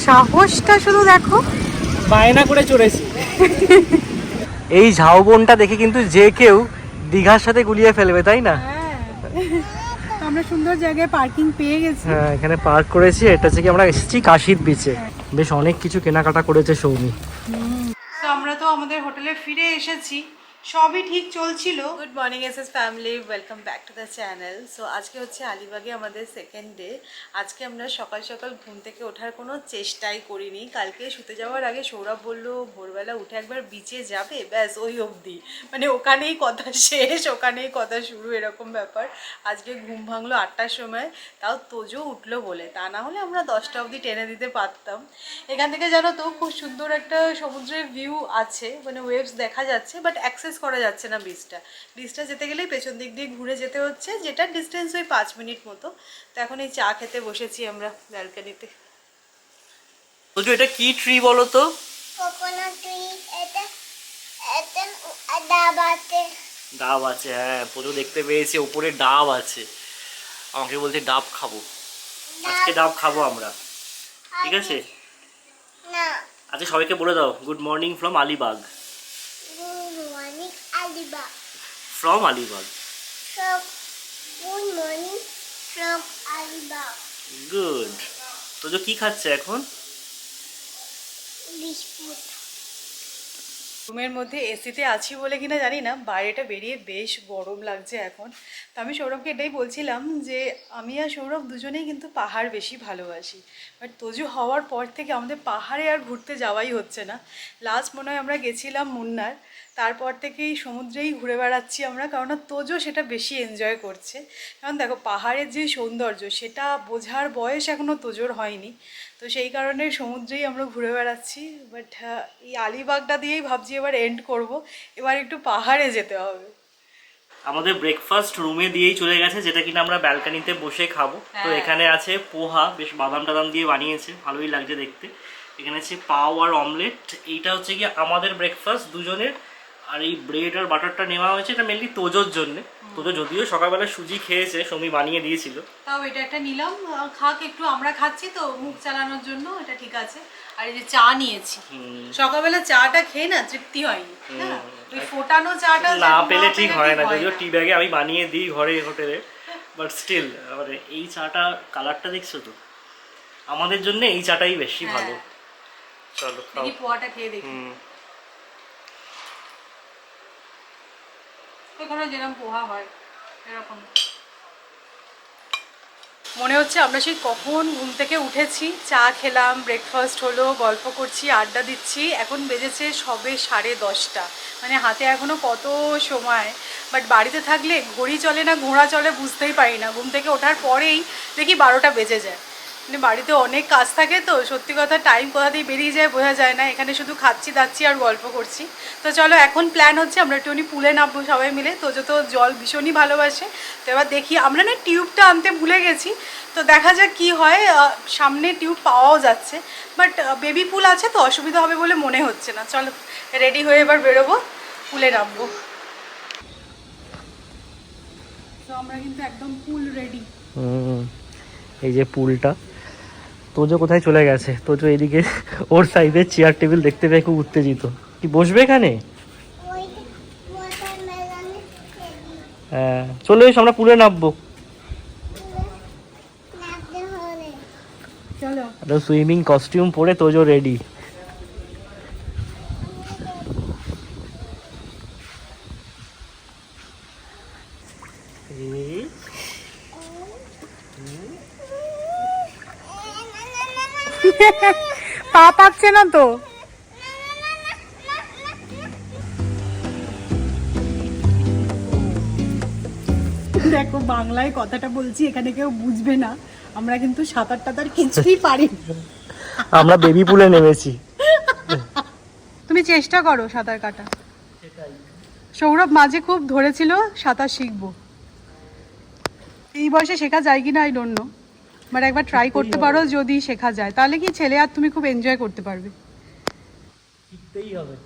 সাহসটা শুধু দেখো, বায়না করে চড়েছি। এই ঝাউবনটা দেখে কিন্তু যে কেউ দীঘার সাথে গুলিয়ে ফেলবে, তাই না? আমরা সুন্দর জায়গায় পার্কিং পেয়ে গেছি। হ্যাঁ, এখানে পার্ক করেছি। এটা হচ্ছে কি আমরা এসেছি কাশির বিচে। বেশ অনেক কিছু কেনাকাটা করেছে সৌমি। তো আমরা তো আমাদের হোটেলে ফিরে এসেছি, সবই ঠিক চলছিল। Good morning SS family, welcome back to the channel. So আজকে হচ্ছে আলিবাগে আমাদের সেকেন্ড ডে। আজকে আমরা সকাল সকাল ঘুম থেকে ওঠার কোনো চেষ্টাই করিনি। কালকে শুতে যাওয়ার আগে সৌরভ বললো ভোরবেলা উঠে একবার বিচে যাবে, ব্যাস ওই অবধি, মানে ওখানেই কথা শেষ, ওখানেই কথা শুরু, এরকম ব্যাপার। আজকে ঘুম ভাঙলো 8টার সময়, তাও তোজো উঠলো বলে, তা না হলে আমরা 10টা অবধি টেনে দিতে পারতাম। এখান থেকে জানো তো খুব সুন্দর একটা সমুদ্রের ভিউ আছে, মানে ওয়েভস দেখা যাচ্ছে, বাট অ্যাক্সেস করা যাচ্ছে না বিচটা যেতে গেলেই পেছন দিক দিয়ে ঘুরে যেতে হচ্ছে, যেটা ডিস্টেন্স ওই 5 মিনিট মতো। তো এখন এই চা খেতে বসেছি আমরা ব্যালকনিতে। তোজো এটা কি ট্রি বলো তো? Coconut tree. এটা ডাব আছে। ডাব আছে, হ্যাঁ তোজো দেখতে পেয়েছে উপরে ডাব আছে। আমাকে বলছে ডাব খাবো, আজকে ডাব খাবো আমরা, ঠিক আছে? না, আচ্ছা সবাইকে বলে দাও good morning from Alibag. Good morning Alibag. From Alibag. Good morning from Alibag. Good. Tojo কি খাচ্ছে এখন? বিস্কুট। রুমের মধ্যে এসিতে আছি বলে কিনা জানি না, বাইরেটা বেরিয়ে বেশ গরম লাগছে এখন। তো আমি সৌরভকে এটাই বলছিলাম যে আমি আর সৌরভ দুজনেই কিন্তু পাহাড় বেশি ভালোবাসি, বাট তোজো হওয়ার পর থেকে আমাদের পাহাড়ে আর ঘুরতে যাওয়াই হচ্ছে না। লাস্ট মনে হয় আমরা গেছিলাম মুন্নার, তারপর থেকেই সমুদ্রেই ঘুরে বেড়াচ্ছি আমরা, কারণ তোজো সেটা বেশি এনজয় করছে। কারণ দেখো পাহাড়ের যে সৌন্দর্য সেটা বোঝার বয়স এখনও তোজোর হয়নি, তো সেই কারণে সমুদ্রেই আমরা ঘুরে বেড়াচ্ছি। বাট এই আলিবাগটা দিয়েই ভাবছি এবার এন্ড করব, এবার একটু পাহাড়ে যেতে হবে। আমাদের ব্রেকফাস্ট রুমে দিয়েই চলে গেছে, যেটা কিনা আমরা ব্যালকনিতে বসে খাবো। তো এখানে আছে পোহা, বেশ বাদাম টাদাম দিয়ে বানিয়েছে, ভালোই লাগছে দেখতে। এখানে আছে পাও আর অমলেট। এইটা হচ্ছে কি আমাদের ব্রেকফাস্ট দুজনের। আর এই ব্রেড আর বাটারটা নেওয়া হয়েছে, এটা মেনলি তোজোর জন্য। তোজো যদিও সকালবেলা সুজি খেয়েছে, সৌমি বানিয়ে দিয়েছিল। তাও এটা একটা নিলাম, খাক একটু, আমরা খাচ্ছি তো মুখ চালানোর জন্য, এটা ঠিক আছে। আর এই যে চা নিয়েছি, সকালবেলা চাটা খেয়ে না তৃপ্তি হয়নি, হ্যাঁ ওই ফোটানো চাটা না পেলে ঠিক হয় না, যদিও টি ব্যাগে আমি বানিয়ে দিই ঘরে হোটেলে, বাট স্টিল মানে এই চাটা কালারটা দেখছো তো, আমাদের জন্য এই চাটাই বেশি ভালো। চলো দেখি পোয়াটা খেয়ে দেখি। এখানে যেরকম পোহা হয় এরকম মনে হচ্ছে। আমরা সেই কখন ঘুম থেকে উঠেছি, চা খেলাম, ব্রেকফাস্ট হলো, গল্প করছি, আড্ডা দিচ্ছি, এখন বেজেছে সবে 10:30। মানে হাতে এখনও কত সময়, বাট বাড়িতে থাকলে ঘড়ি চলে না ঘোড়া চলে বুঝতেই পারি না। ঘুম থেকে ওঠার পরেই দেখি 12টা বেজে যায়। মানে বাড়িতে অনেক কাজ থাকে তো সত্যি কথা, টাইম কোথা দিয়ে বেরিয়ে যায় বোঝা যায় না। এখানে শুধু খাচ্ছি দাচ্ছি আর গল্প করছি। তো চলো এখন প্ল্যান হচ্ছে আমরা একটুখানি পুলে নামবো সবাই মিলে। তোজো তো জল ভীষণই ভালোবাসে, তো এবার দেখি। আমরা না টিউবটা আনতে ভুলে গেছি, তো দেখা যাক কি হয়। সামনে টিউব পাওয়াও যাচ্ছে, বাট বেবি পুল আছে তো অসুবিধা হবে বলে মনে হচ্ছে না। চলো রেডি হয়ে এবার বেরোবো, পুলে নামবো। তো আমরা কিন্তু একদম পুল রেডি। এই যে পুলটা, তোজো কোথায় চলে গেছে? তোজো এদিকে ওর সাইডে চেয়ার টেবিল দেখতে পেয়ে খুব উত্তেজিত। কি বসবে এখানে? হ্যাঁ চলে এসো, আমরা পুলে নামবো। চলো সুইমিং কস্টিউম পরে তোজো রেডি। পা পাচ্ছে না তো। দেখো বাংলায় কথাটা বলছি, এখানে কেউ বুঝবে না, আমরা কিন্তু সাঁতার টাতার কিছুই পারি। আমরা বেবি পুলে নেমেছি। তুমি চেষ্টা করো সাঁতার কাটা। সৌরভ মাঝে খুব ধরেছিল সাঁতার শিখবো, এই বয়সে শেখা যায় কিনা আই ডোন্ট নো, বাট একবার ট্রাই করতে পারো, যদি শেখা যায় তাহলে কি ছেলে আর তুমি খুব এনজয় করতে পারবে। শিখতেই হবে।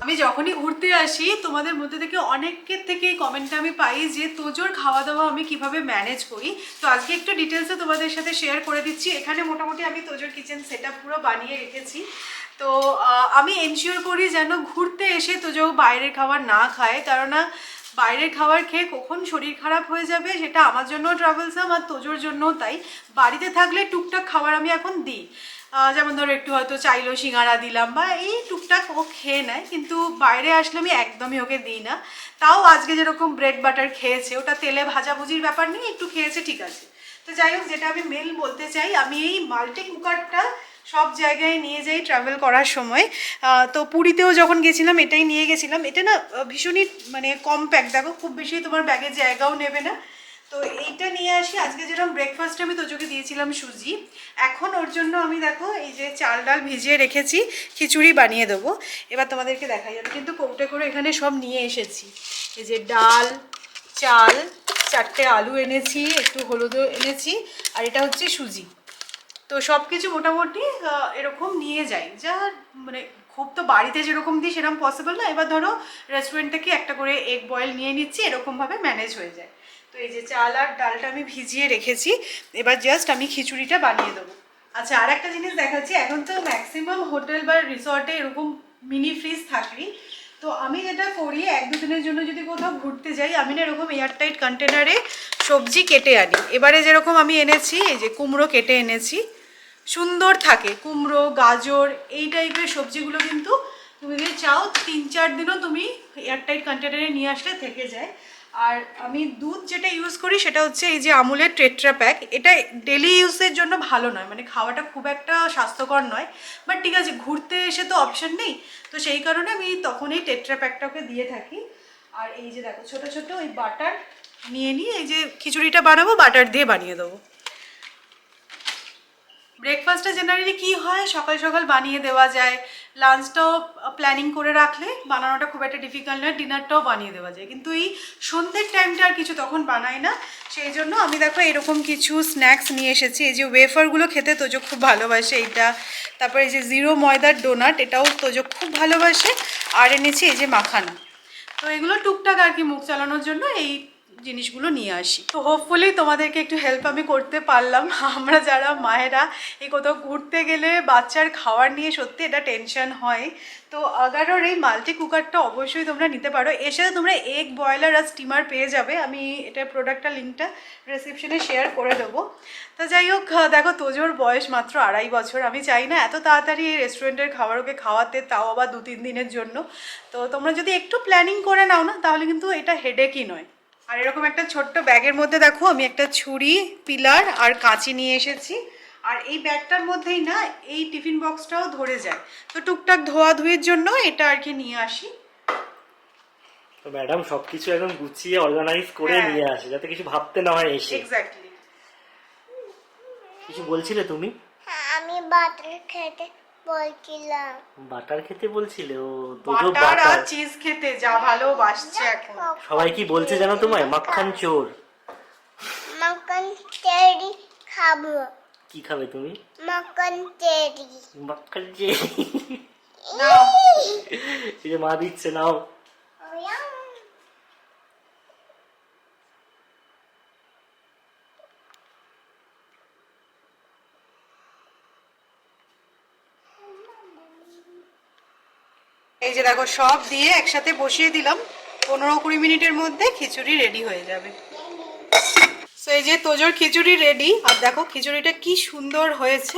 আমি যখনই ঘুরতে আসি তোমাদের মধ্যে থেকে অনেকের থেকে কমেন্টটা আমি পাই যে তোজোর খাওয়া দাওয়া আমি কিভাবে ম্যানেজ করি। তো আজকে একটু ডিটেলসে তোমাদের সাথে শেয়ার করে দিচ্ছি। এখানে মোটামুটি আমি তোজোর কিচেন সেটআপ পুরো বানিয়ে রেখেছি। তো আমি এনশিওর করি যেন ঘুরতে এসে তোজো বাইরের খাবার না খায়, কারণ বাইরের খাবার খেয়ে কখন শরীর খারাপ হয়ে যাবে সেটা আমার জন্যও ট্রাভেলসাম আর তোজোর জন্যও তাই। বাড়িতে থাকলে টুকটাক খাবার আমি এখন দিই, যেমন ধরো একটু হয়তো চাইলো সিঙ্গারা দিলাম বা এই টুকটাক ও খেয়ে নেয়, কিন্তু বাইরে আসলে আমি একদমই ওকে দিই না। তাও আজকে যেরকম ব্রেড বাটার খেয়েছে, ওটা তেলে ভাজাভুজির ব্যাপার নেই, একটু খেয়েছে ঠিক আছে। তো যাই হোক, যেটা আমি মেল বলতে চাই, আমি এই মাল্টি কুকারটা সব জায়গায় নিয়ে যাই ট্রাভেল করার সময়। তো পুরীতেও যখন গেছিলাম এটাই নিয়ে গেছিলাম। এটা না ভীষণই মানে কম্প্যাক্ট, দেখো খুব বেশি তোমার ব্যাগে জায়গাও নেবে না। তো এইটা নিয়ে আসি। আজকে যেরকম ব্রেকফাস্টে আমি তোজোকে দিয়েছিলাম সুজি, এখন ওর জন্য আমি দেখো এই যে চাল ডাল ভিজিয়ে রেখেছি, খিচুড়ি বানিয়ে দেবো। এবার তোমাদেরকে দেখাই, আমি কিন্তু কৌটে করে এখানে সব নিয়ে এসেছি। এই যে ডাল, চাল, 4টে আলু এনেছি, একটু হলুদও এনেছি, আর এটা হচ্ছে সুজি। তো সব কিছু মোটামুটি এরকম নিয়ে যাই, যা মানে খুব তো বাড়িতে যেরকম দিই সেরকম পসিবল না। এবার ধরো রেস্টুরেন্ট থেকে একটা করে এগ বয়েল নিয়ে নিচ্ছি, এরকমভাবে ম্যানেজ হয়ে যায়। তো এই যে চাল আর ডালটা আমি ভিজিয়ে রেখেছি, এবার জাস্ট আমি খিচুড়িটা বানিয়ে দেবো। আচ্ছা, আর একটা জিনিস দেখাচ্ছি, এখন তো ম্যাক্সিমাম হোটেল বা রিসর্টে এরকম মিনি ফ্রিজ থাকেই। তো আমি যেটা করি, 1-2 দিনের জন্য যদি কোথাও ঘুরতে যাই, আমি না এরকম এয়ারটাইট কন্টেনারে সবজি কেটে আনি। এবারে যেরকম আমি এনেছি, এই যে কুমড়ো কেটে এনেছি, সুন্দর থাকে কুমড়ো, গাজর, এই টাইপের সবজিগুলো কিন্তু তুমি যদি চাও 3-4 দিনও তুমি এয়ারটাইট কন্টেনারে নিয়ে আসলে থেকে যায়। আর আমি দুধ যেটা ইউজ করি সেটা হচ্ছে এই যে আমুলের টেট্রা প্যাক। এটা ডেলি ইউজের জন্য ভালো নয়, মানে খাওয়াটা খুব একটা স্বাস্থ্যকর নয়, বাট ঠিক আছে ঘুরতে এসে তো অপশন নেই, তো সেই কারণে আমি তখন এই টেট্রা প্যাকটাকে দিয়ে থাকি। আর এই যে দেখো ছোটো ছোটো ওই বাটার নিয়ে নিয়ে এই যে খিচুড়িটা বানাবো, বাটার দিয়ে বানিয়ে দেবো। ব্রেকফাস্টটা জেনারেলি কী হয়, সকাল সকাল বানিয়ে দেওয়া যায়, লাঞ্চটাও প্ল্যানিং করে রাখলে বানানোটা খুব একটা ডিফিকাল্ট নয়, ডিনারটাও বানিয়ে দেওয়া যায়। কিন্তু এই সন্ধ্যের টাইমটা আর কিছু তখন বানাই না, সেই জন্য আমি দেখো এরকম কিছু স্ন্যাক্স নিয়ে এসেছি। এই যে ওয়েফারগুলো খেতে তোজো খুব ভালোবাসে, এইটা। তারপরে এই যে 0 ময়দার ডোনাট, এটাও তোজো খুব ভালোবাসে। আর এনেছি এই যে মাখানা। তো এগুলো টুকটাক আর কি মুখ চালানোর জন্য এই জিনিসগুলো নিয়ে আসি। তো হোপফুলি তোমাদেরকে একটু হেল্প আমি করতে পারলাম। আমরা যারা মায়েরা এই কোথাও ঘুরতে গেলে বাচ্চার খাওয়ার নিয়ে সত্যি এটা টেনশন হয়। তো আগারোর এই মাল্টি কুকারটা অবশ্যই তোমরা নিতে পারো। এর সাথে তোমরা এগ বয়লার আর স্টিমার পেয়ে যাবে, আমি এটার প্রোডাক্টটার লিঙ্কটা রেসিপশনে শেয়ার করে দেবো। তো যাই হোক, দেখো তোজোর বয়স মাত্র 2.5 বছর। আমি চাই না এত তাড়াতাড়ি এই রেস্টুরেন্টের খাবার ওকে খাওয়াতে, তাও আবার 2-3 দিনের জন্য। তো তোমরা যদি একটু প্ল্যানিং করে নাও না, তাহলে কিন্তু এটা হেডেকই নয়। আর এরকম একটা ছোট্ট ব্যাগের মধ্যে দেখো আমি একটা ছুরি, পিলার আর কাঁচি নিয়ে এসেছি। আর এই ব্যাগটার মধ্যেই না এই টিফিন বক্সটাও ধরে যায়, তো টুকটাক ধোয়াধুয়ির জন্য এটা আর কি নিয়ে আসি। তো ম্যাডাম সবকিছু একদম গুছিয়ে অর্গানাইজ করে নিয়ে আসে, যাতে কিছু ভাবতে না হয় এসে। এক্স্যাক্টলি। কিছু বলছিলে তুমি? আমি বাটার খেতে বলছিলাম। বাটার খেতে বলছিলে? ও তোজো বাটার আর বাটার চিজ খেতে যা ভালোবাসছে এখন। সবাই কি বলছে জানো তোমায়? মাখন চোর। মাখন চেরি খাবো। কি খাবে তুমি? মাখন চেরি। মাখন চেরি। নাও। এই যে মা দিচ্ছে, নাও। এই যে দেখো সব দিয়ে একসাথে বসিয়ে দিলাম, 15-20 মিনিটের মধ্যে খিচুড়ি রেডি হয়ে যাবে। সো এই যে তোজোর খিচুড়ি রেডি। আর দেখো খিচুড়িটা কি সুন্দর হয়েছে।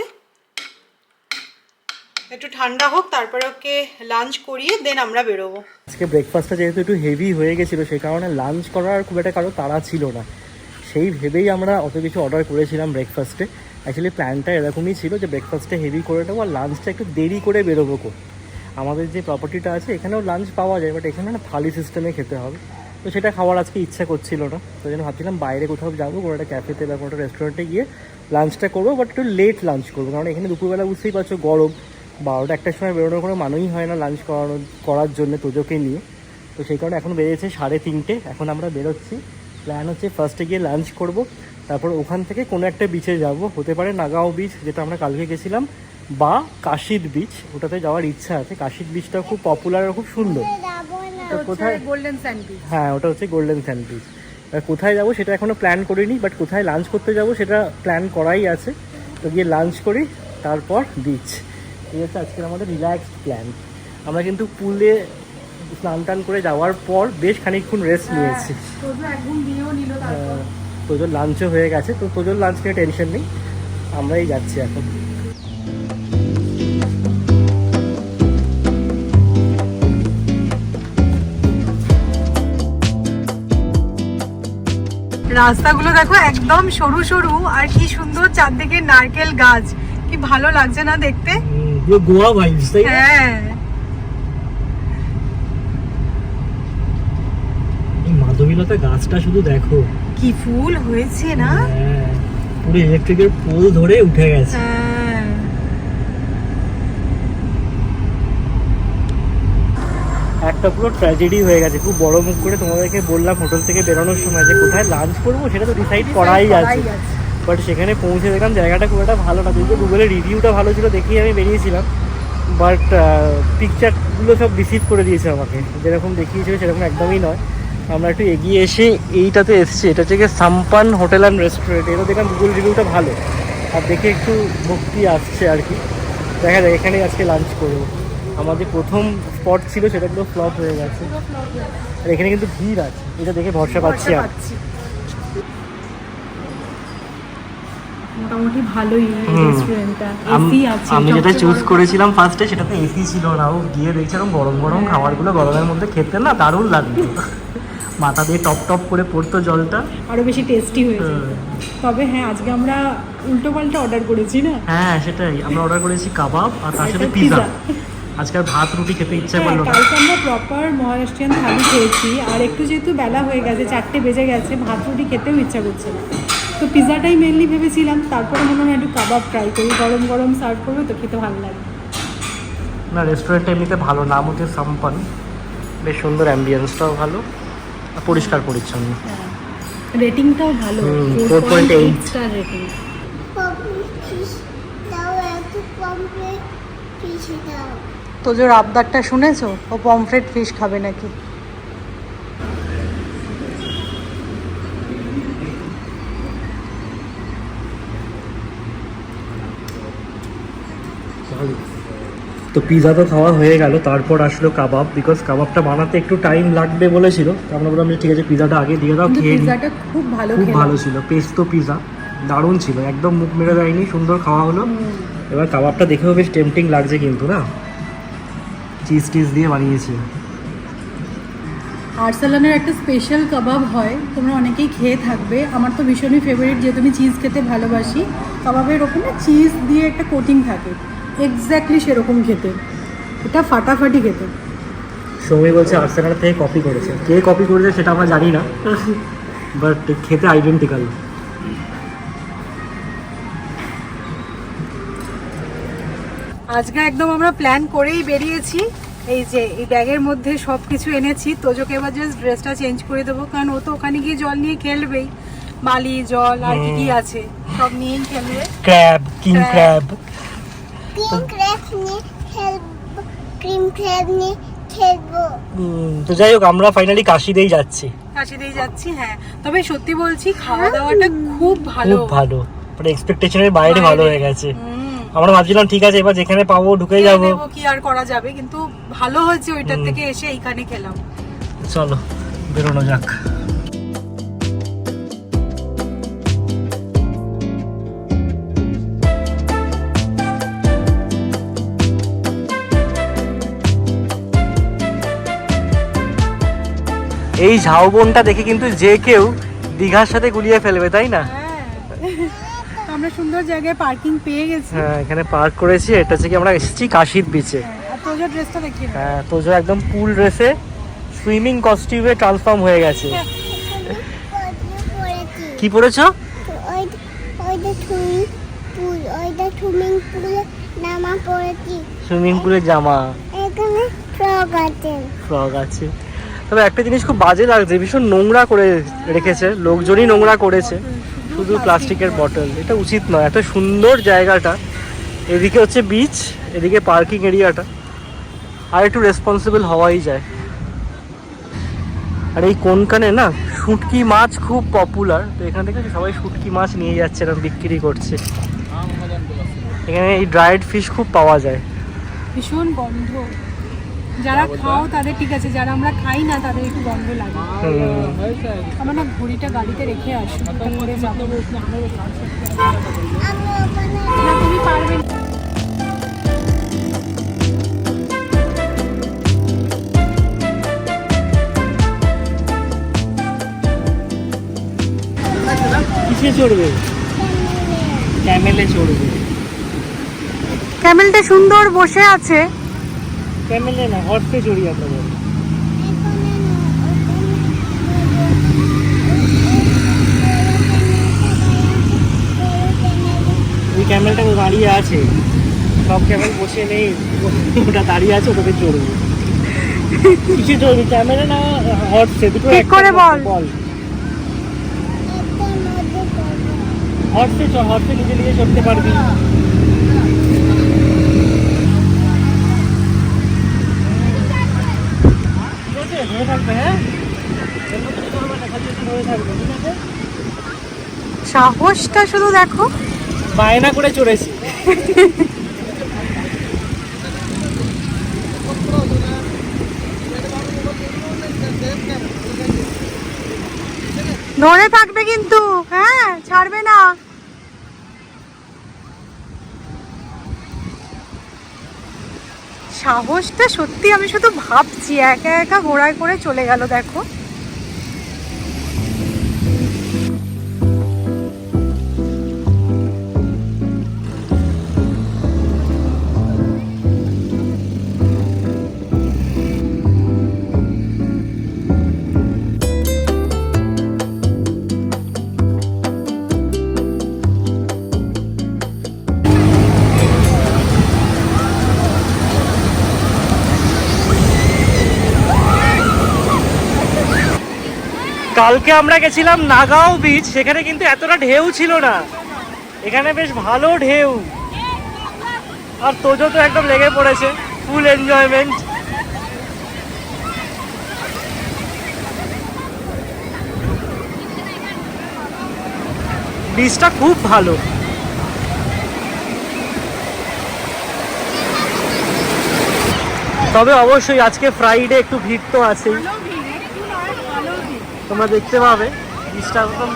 একটু ঠান্ডা হোক, তারপরে ওকে লাঞ্চ করিয়ে দেন আমরা বেরোবো। আজকে ব্রেকফাস্টটা যেহেতু একটু হেভি হয়ে গেছিলো, সেই কারণে লাঞ্চ করার খুব একটা কারো তাড়া ছিল না। সেই ভেবেই আমরা অত কিছু অর্ডার করেছিলাম ব্রেকফাস্টে। অ্যাকচুয়ালি প্ল্যানটা এরকমই ছিল যে ব্রেকফাস্টে হেভি করে দেবো আর লাঞ্চটা একটু দেরি করে বেরোবো। আমাদের যে প্রপার্টিটা আছে এখানেও লাঞ্চ পাওয়া যায়, বাট এখানে না থালি সিস্টেমে খেতে হবে, তো সেটা খাওয়ার আজকে ইচ্ছা করছিল না। তো জন্য ভাবছিলাম বাইরে কোথাও যাবো, কোনো একটা ক্যাফেতে বা কোনো একটা রেস্টুরেন্টে গিয়ে লাঞ্চটা করবো, বাট একটু লেট লাঞ্চ করবো, কারণ এখানে দুপুরবেলা বুঝতেই পারছো গরম, 12টা-1টার সময় বেরোনোর কোনো মানেই হয় না লাঞ্চ করার জন্য তোজোকে নিয়ে। তো সেই কারণে এখন বেরিয়েছে 3:30, এখন আমরা বেরোচ্ছি। প্ল্যান হচ্ছে ফার্স্টে গিয়ে লাঞ্চ করব, তারপর ওখান থেকে কোনো একটা বিচে যাব, হতে পারে নাগাঁও বিচ যেটা আমরা কালকে গেছিলাম, বা কাশিদ বিচ, ওটাতে যাওয়ার ইচ্ছা আছে। কাশিদ বিচটা খুব পপুলার আর খুব সুন্দর। যাবো না। তো কোথায়? Golden sand beach. হ্যাঁ, ওটা হচ্ছে গোল্ডেন স্যান্ড বিচ। কোথায় যাব সেটা এখনো প্ল্যান করিনি, বাট কোথায় লাঞ্চ করতে যাব সেটা প্ল্যান করাই আছে। তো গিয়ে লাঞ্চ করি, তারপর বিচ। এই হচ্ছে আজকের আমাদের রিল্যাক্সড প্ল্যান। আমরা কিন্তু পুলে স্নান টান করে যাওয়ার পর বেশ খানিকক্ষণ রেস্ট নিয়েছি। তোজোর লাঞ্চও হয়ে গেছে, তো তোজোর লাঞ্চ নিয়ে টেনশন নেই, আমরাই যাচ্ছি এখন। রাস্তাগুলো দেখো একদম সরু সরু, আর কি সুন্দর চারদিকে নারকেল গাছ, কি ভালো লাগছে না দেখতে? পুরো গোয়া ভাইবস, তাই না? হ্যাঁ, এই মাধবীলতা গাছটা শুধু দেখো, কি ফুল হয়েছে না? হ্যাঁ, পুরো ইলেকট্রিকের পোল ধরে উঠে গেছে। হ্যাঁ, একটা পুরো ট্র্যাজেডি হয়ে গেছে। খুব বড় মুখ করে তোমাদেরকে বললাম হোটেল থেকে বেরোনোর সময় যে কোথায় লাঞ্চ করবো সেটা তো ডিসাইড করাই আছে, বাট সেখানে পৌঁছে দেখলাম জায়গাটা খুব একটা ভালো না। যদিও গুগলের রিভিউটা ভালো ছিল দেখেই আমি বেরিয়েছিলাম, বাট পিকচারগুলো সব রিসিভ করে দিয়েছে আমাকে, যেরকম দেখিয়েছিল সেরকম একদমই নয়। আমরা একটু এগিয়ে এসে এইটাতে এসেছি, এটা হচ্ছে সাম্পান হোটেল অ্যান্ড রেস্টুরেন্ট। এটা দেখলাম গুগল রিভিউটা ভালো, আর দেখে একটু ভক্তি আসছে আর কি। দেখা যায় এখানেই আজকে লাঞ্চ করবো। আমাদের প্রথম স্পট ছিল সেটা পুরো ফ্লপ হয়ে গেছে, আর এখানে কিন্তু ভিড় আছে, এটা দেখে ভরসা পাচ্ছি আর। মোটামুটি ভালোই রেস্টুরেন্টটা, এসি আছে। আমি যেটা চুজ করেছিলাম ফার্স্টে সেটাতে এসি ছিল না, ও গিয়ে দেখছিলাম গরম গরম খাবারগুলো গরমের মধ্যে খেতে না দারুণ লাগতো, মাথা দিয়ে টপ টপ করে পড়তো জলটা, আরো বেশি টেস্টি হয়েছে। তবে হ্যাঁ, আজকে আমরা উল্টো পাল্টা অর্ডার করেছি না? হ্যাঁ সেটাই, আমরা অর্ডার করেছি কাবাব আর তার সাথে পিৎজা। আজকে আর ভাত রুটি খেতে ইচ্ছা করলো না। কালকে আমরা প্রপার মহারাষ্ট্রিয়ান থালি খেয়েছি, আর একটু যেহেতু বেলা হয়ে গেছে, 4টে বেজে গেছে, ভাত রুটি খেতেও ইচ্ছা করছে না। তো পিৎজাটাই মেনলি ভেবেছিলাম, তারপরে মনে হয় একটু কাবাব ট্রাই করি, গরম গরম সার্ভ করবে তো খেতে ভালো লাগে। না, রেস্টুরেন্টটা এমনিতে ভালো, নাম হচ্ছে সাম্পান, বেশ সুন্দর, অ্যাম্বিয়েন্সটাও ভালো, আর পরিষ্কার পরিচ্ছন্ন। রেটিংটাও ভালো, 4.8 স্টার রেটিং। পমফ্রেট ফিশ দাও, একটু পমফ্রেট ফিশ দাও। তোজোর আবদারটা শুনেছো? ও পমফ্রেট ফিশ খাবে নাকি। তো পিৎজা তো খাওয়া হয়ে গেল, তারপর আসলো কাবাব, বিকজ কাবাবটা বানাতে একটু টাইম লাগবে বলেছিল। তো আমরা বললাম যে ঠিক আছে পিৎজাটা আগে দিয়ে দাও, খেয়ে নিই। পিৎজাটা খুব ভালো, খুব ভালো ছিল, পেস্তো পিৎজা দারুণ ছিল, একদম মুখ মেরে দেয়নি, সুন্দর খাওয়া হলো। এবার কাবাবটা দেখেও বেশ টেম্পটিং লাগছে কিন্তু, না চিজ টিজ দিয়ে বানিয়েছি। আর্সালানের একটা স্পেশাল কাবাব হয়, তোমরা অনেকেই খেয়ে থাকবে, আমার তো ভীষণই ফেভারিট, যেহেতু আমি চিজ খেতে ভালোবাসি। কাবাবের ওখানে চিজ দিয়ে একটা কোটিং থাকে, এক্স্যাক্টলি সেরকম খেতে, এটা ফাটাফাটি খেতে। সৌমি বলছে আর্সেনাল থেকে কপি করেছে, কে কপি করেছে সেটা আমরা জানি না, বাট খেতে আইডেন্টিক্যাল। আজকে একদম আমরা প্ল্যান করেই বেরিয়েছি, এই যে এই ব্যাগের মধ্যে সব কিছু এনেছি। তোজোকে এবার জাস্ট ড্রেসটা চেঞ্জ করে দেবো, কারণ ও তো ওখানে গিয়ে জল নিয়ে খেলবেই, বালি জল আর কি কি আছে সব নিয়েই খেলবে। Crab, king crab, cream crab নিয়ে খেলবো, ক্রিম ক্র্যাব নিয়ে খেলবো। তো যাই হোক আমরা ফাইনালি কাশিতেই যাচ্ছি। কাশিতেই যাচ্ছি, হ্যাঁ। তবে সত্যি বলছি খাওয়া দাওয়াটা খুব ভালো, খুব ভালো, মানে এক্সপেকটেশনের বাইরে ভালো হয়ে গেছে। হুম। আমরা ভাবছিলাম ঠিক আছে এবার যেখানে পাবো ঢুকে খেয়ে যাবো, নেবো, কি আর করা যাবে, কিন্তু ভালো হয়েছে ওইটার থেকে এসে এইখানে খেলাম। চলো বেরোনো যাক। এই ঝাউবনটা দেখে কিন্তু যে কেউ দীঘার সাথে গুলিয়ে ফেলবে, তাই না? আমরা সুন্দর জায়গায় পার্কিং পেয়ে গেছি। হ্যাঁ, এখানে পার্ক করেছি। এটা হচ্ছে কি আমরা এসেছি কাশিদ বিচে। আর তোজোর ড্রেসটা দেখি। হ্যাঁ, তোজো একদম পুল ড্রেসে সুইমিং কস্টিউমে ট্রান্সফর্ম হয়ে গেছে। কি পরেছো? ওইটা সুইমিং পুলে নামা পড়েছি। সুইমিং পুলের জামা, এখানে ফ্রক আছে। ফ্রক আছে। তবে একটা জিনিস খুব বাজে লাগছে, ভীষণ নোংরা করে রেখেছে, লোকজনই নোংরা করেছে, শুধু প্লাস্টিকের বটল। এটা উচিত নয়, এত সুন্দর জায়গাটা এদিকে হচ্ছে বিচ, এদিকে পার্কিং এরিয়াটা, আর একটু রেসপন্সিবল হওয়াই যায়। আর এই কোনখানে না শুটকি মাছ খুব পপুলার, তো এখান থেকে সবাই শুটকি মাছ নিয়ে যাচ্ছে, এরকম বিক্রি করছে। এখানে এই ড্রাইড ফিশ খুব পাওয়া যায়। ভীষণ গন্ধ, যারা খাও তাদের ঠিক আছে, যারা আমরা খাই না তাদের একটু গন্ধ লাগে। আমার না ঘড়িটা গাড়িতে রেখে আসি, করে যাবো। না তুমি পারবে না। কিসে চড়বে? ক্যামেলে চড়বে। ক্যামেলটা সুন্দর বসে আছে। ক্যামেলে না, হর্সে চড়ি আমরা বলি। ওই ক্যামেলটা দাঁড়িয়ে আছে, সব ক্যামেল বসে নেই, ওটা দাঁড়িয়ে আছে, ওটাকে চড়বে। কিসে চড়বি, ক্যামেলে না হর্সে? দুটো ঠিক করে বল। হর্সে চড়, হর্সে নিজে নিজে চড়তে পারবি। সাহসটা শুধু দেখো, বায়না করে চড়েছি। ধরে থাকবে কিন্তু, হ্যাঁ ছাড়বে না। সাহসটা সত্যি, আমি শুধু ভাবছি, একা একা ঘোড়ায় করে চলে গেল দেখো। কালকে আমরা গেছিলাম নাগাঁও বিচ, সেখানে কিন্তু এতটা ঢেউ ছিল না, এখানে বেশ ভালো ঢেউ। আর তোজো তো একদম লেগে পড়েছে, ফুল এনজয়মেন্ট। বিচটা খুব ভালো। তবে অবশ্যই আজকে ফ্রাইডে, একটু ভিড় তো আছেই, তোমরা দেখতে পাবে বিচটা একদম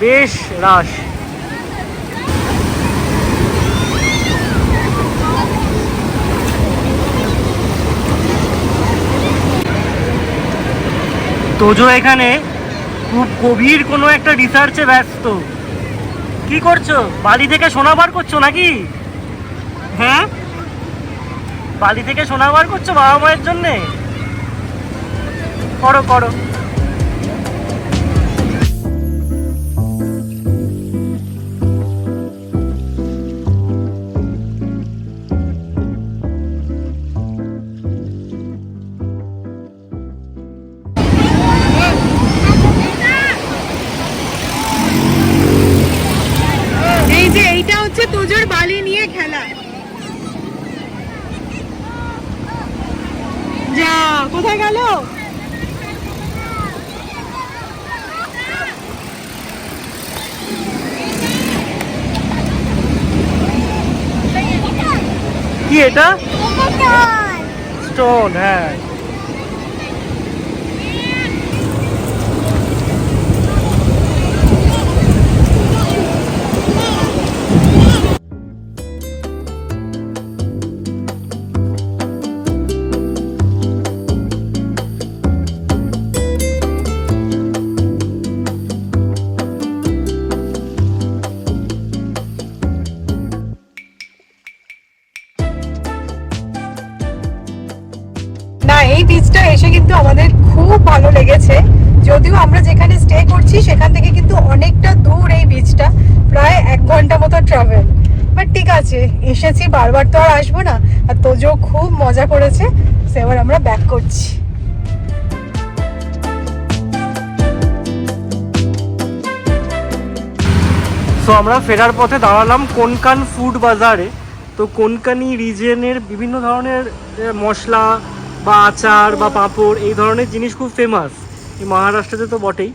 বেশ রাশ। তোজো এখানে খুব গভীর কোনো একটা রিসার্চে ব্যস্ত। কি করছো? বালি থেকে সোনা বার করছো নাকি? হ্যাঁ, বালি থেকে সোনা বার করছো বাবা মায়ের জন্যে? করো করো। এই যে এইটা হচ্ছে তোজোর বালি নিয়ে খেলা। যা, কোথায় গেল? কি এটা? স্টোন, হ্যাঁ। না, এই বীজটা এসে কিন্তু আমাদের খুব ভালো লেগেছে। যদিও আমরা যেখানে স্টে করছি সেখান থেকে কিন্তু অনেকটা দূর এই বীজটা, প্রায় 1 ঘন্টা মতো ট্রাভেল। বাট ঠিক আছে, এসেছি, বারবার তো আর আসবো না। আর তোজো খুব মজা করেছে, সো এবার আমরা ব্যাক করছি। সো আমরা ফেরার পথে দাঁড়ালাম কোনকান ফুড বাজারে। তো কোনকানি রিজিয়নের বিভিন্ন ধরনের মশলা বা আচার বা পাঁপড় এই ধরনের জিনিস খুব ফেমাস। এই মহারাষ্ট্রতে তো বটেই।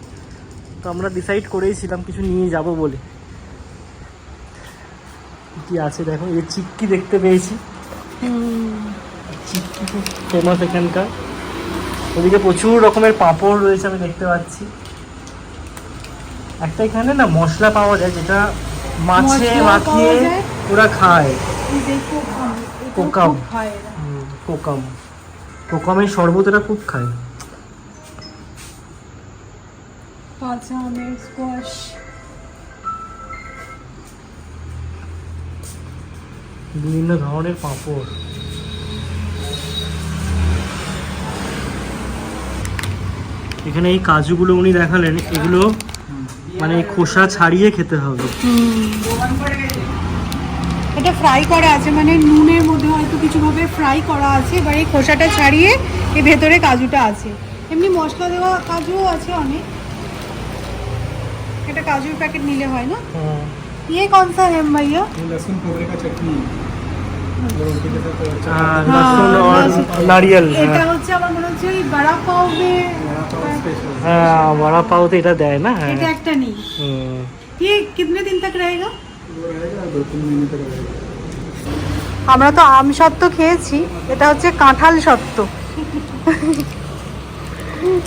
তো আমরা ডিসাইড করেইছিলাম কিছু নিয়ে যাব বলে। কি আছে দেখো, এই চিক্কি দেখতে পেয়েছি। চিক্কি খুব ফেমাস এখানকার। ওদিকে প্রচুর রকমের পাঁপড় রয়েছে আমি দেখতে পাচ্ছি। একটা এখানে না মশলা পাওয়া যায় যেটা মাছে মশলা মাখিয়ে পাওয়া যায়। ওরা খায়। কোকাম। খায় এরা। কোকাম, কোকামের শরবত এরা খুব খায়। কাঁচা আমের স্কোয়াশ। বিভিন্ন ধরনের পাঁপড়। এখানে এই কাজুগুলো উনি দেখালেন, এগুলো মানে খোসা ছাড়িয়ে খেতে হবে। এটা ফ্রাই করা আছে, মানে নুনের মধ্যে হয়তো কিছুভাবে ফ্রাই করা আছে। এবার এই খোসাটা ছাড়িয়ে এই ভেতরে কাজুটা আছে। এমনি মশলা দেওয়া কাজুও আছে অনেক। এটা কাজুর প্যাকেট নিলে হয় না? ये कौन सा है भैया? लहसुन खोबरे का चटनी है और उनके जैसा तो अच्छा लहसुन और नारियल। এটা হচ্ছে আমার মনে হচ্ছে ওই বড়া পাওবে। बड़ा पाव स्पेशल হ্যাঁ, বড়া পাও তো এটা দেয় না। হ্যাঁ। এটা একটা নেই। হুম। ये कितने दिन तक रहेगा? वो रहेगा 2-3 महीने तक रहेगा। আমরা তো আম সত্ত্ব খেয়েছি, এটা হচ্ছে কাঁঠাল সত্ত্ব।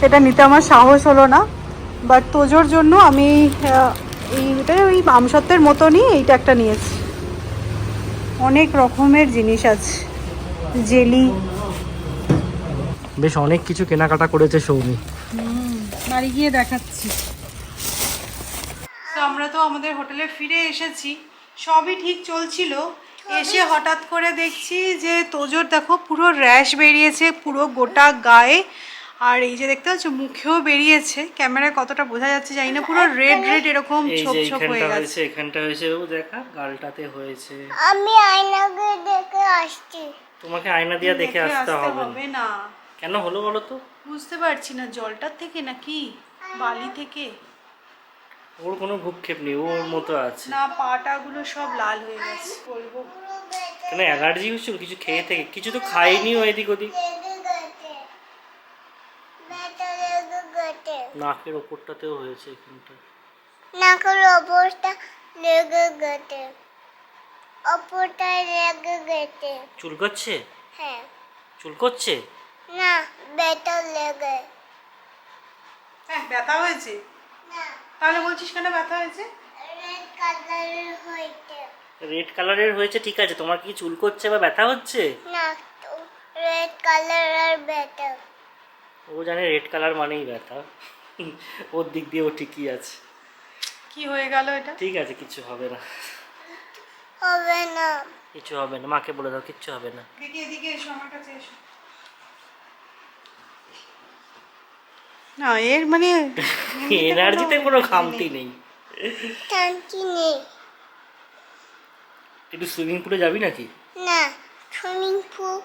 এটা নিতে আমার সাহস হলো না, বাট তোজোর জন্য আমি এইটা ওই আম সত্ত্বের মতনই এইটা একটা নিয়েছি। অনেক রকমের জিনিস আছে, জেলি। বেশ অনেক কিছু কেনাকাটা করেছে সৌমি। বাড়ি গিয়ে দেখাচ্ছি। তো আমরা তো আমাদের হোটেলে ফিরে এসেছি, সবই ঠিক চলছিল। এসে হঠাৎ করে দেখছি যে তোজোর দেখো পুরো র্যাশ বেরিয়েছে পুরো গোটা গায়ে। আর এই যে দেখতে পাচ্ছ মুখেও বেরিয়েছে, ক্যামেরায় কতটা বোঝা যাচ্ছে জানি না, পুরো রেড রেড এরকম এই ছোপ যে ছোপ হয়ে এখানটা গেছে। হয়েছে, এখানটা হয়েছে, ও দেখা গালটাতে হয়েছে। আমি আয়নাকে দেখে আসছি। তোমাকে আয়না দিয়ে দেখে আসতে হবে না। হবে না, কেন হলো বলো তো? বুঝতে পারছি না, জলটার থেকে নাকি বালি থেকে। ওর কোনো ভূক্ষেপ নেই, ও ওর মতো আছে। না, পাটা গুলো সব লাল হয়ে গেছে। বলবো কেন অ্যালার্জি হচ্ছিল কিছু খেয়ে থেকে? কিছু তো খাইনি ও এদিক ওদিক। লেগে গেছে ব্যথা লেগে গেছে নাকের ওপরটাতেও হয়েছে এখানটা। নাকের অবস্থা লেগে গেছে অপরটায় লেগে গেছে। চুলকাচ্ছে? হ্যাঁ চুল করছে? না ব্যথা লেগে হ্যাঁ ব্যথা হয়েছে। না তাহলে বলছিস কেন ব্যথা হয়েছে? রেড কালারের হয়েছে। রেড কালারের হয়েছে ঠিক আছে, তোমার কি চুল করছে বা ব্যথা হচ্ছে? না তো রেড কালারের ব্যথা। ও জানে রেড কালার মানেই ব্যথা। ওর দিক দিয়ে ও ঠিকই আছে। কি হয়ে গেল এটা? ঠিক আছে, কিছু হবে না, হবে না কিছু হবে না, মাকে বলে দাও কিচ্ছু হবে না। দেখি এদিকে এসো, আমার কাছে এসো। না এর মানে এনার্জিতে কোনো খামতি নেই। টানটি নেই। একটু সুইমিং পুলে যাবি নাকি? না সুইমিং পুল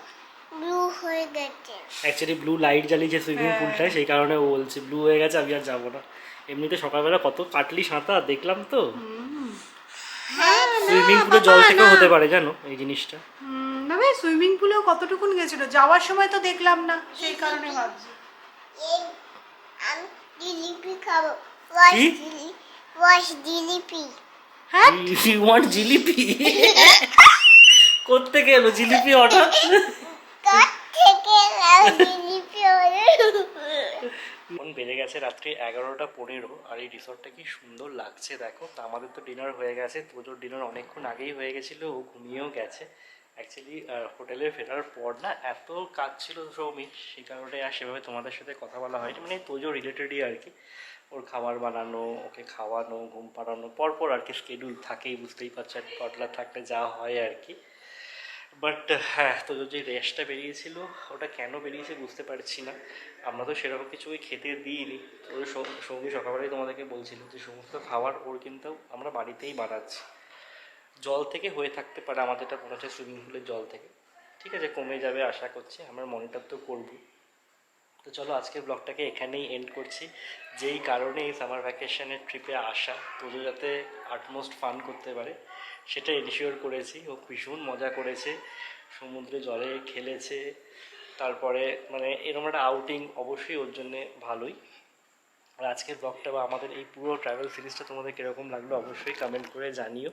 ব্লু হয়ে গেছে। অ্যাকচুয়ালি ব্লু লাইট জ্বালিয়েছে সুইমিং পুলটায়, সেই কারণে ও বলছে ব্লু হয়ে গেছে, আমি আর যাবো না। এমনিতে সকালবেলা কত কাটলি সাঁতার দেখলাম তো। সুইমিং পুলে জল থেকেও হতে পারে জানো এই জিনিসটা। না ভাই, সুইমিং পুলেও কতটুকুন গেছিল, যাওয়ার সময় তো দেখলাম না, সেই কারণে ভাবছি। আমি জিলিপি খাবো। ওয়াশ জিলিপি। হ্যাঁ ইউ ওয়ান্ট জিলিপি? কোত্থেকে এলো জিলিপি হঠাৎ? কাঠ থেকে জিলিপি হলো। মন বেড়ে গেছে রাত্রি 11:15 আর এই রিসর্টটা কি সুন্দর লাগছে দেখো। তা আমাদের তো ডিনার হয়ে গেছে, তোজোর ডিনার অনেকক্ষণ আগেই হয়ে গেছিলো, ও ঘুমিয়েও গেছে। অ্যাকচুয়ালি হোটেলে ফেরার পর না এত কাজ ছিল সৌমিক, সেই কারণে আর সেভাবে তোমাদের সাথে কথা বলা হয়নি। মানে তোজো রিলেটেডই আর কি, ওর খাবার বানানো, ওকে খাওয়ানো, ঘুম পাড়ানো, পরপর আর কি শিডিউল থাকেই, বুঝতেই পারছেন টডলার থাকলে যা হয় আর কি। বাট হ্যাঁ, তোজোর যে রেশটা বেরিয়েছিল ওটা কেন বেরিয়েছে বুঝতে পারছি না। আমরা তো সেরকম কিছু ওই খেতে দিইনি। ওর সঙ্গী সকালবেলায় তোমাদেরকে বলছিল যে সমস্ত খাবার ওর কিন্তু আমরা বাড়িতেই বানাচ্ছি। জল থেকে হয়ে থাকতে পারে, আমাদেরটা মনে হচ্ছে সুইমিং পুলের জল থেকে। ঠিক আছে, কমে যাবে আশা করছি, আমরা মনিটর তো করবো। তো চলো আজকের ব্লগটাকে এখানেই এন্ড করছি। যেই কারণে এই সামার ভ্যাকেশনের ট্রিপে আসা, তোজো যাতে আটমোস্ট ফান করতে পারে সেটা এনশিওর করেছি। ও ভীষণ মজা করেছে, সমুদ্রে জলে খেলেছে, তারপরে মানে এরকম একটা আউটিং অবশ্যই ওর জন্যে ভালোই। আর আজকের ব্লগটা বা আমাদের এই পুরো ট্রাভেল সিরিজটা তোমাদের কীরকম লাগলো অবশ্যই কমেন্ট করে জানিও।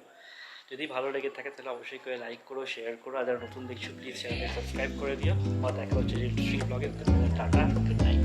যদি ভালো লেগে থাকে তাহলে অবশ্যই করে লাইক করো, শেয়ার করো, আর যারা নতুন দেখছো প্লিজ চ্যানেলকে সাবস্ক্রাইব করে দিও। বা দেখা হচ্ছে যে ব্লগে টাটা, গুড নাইট।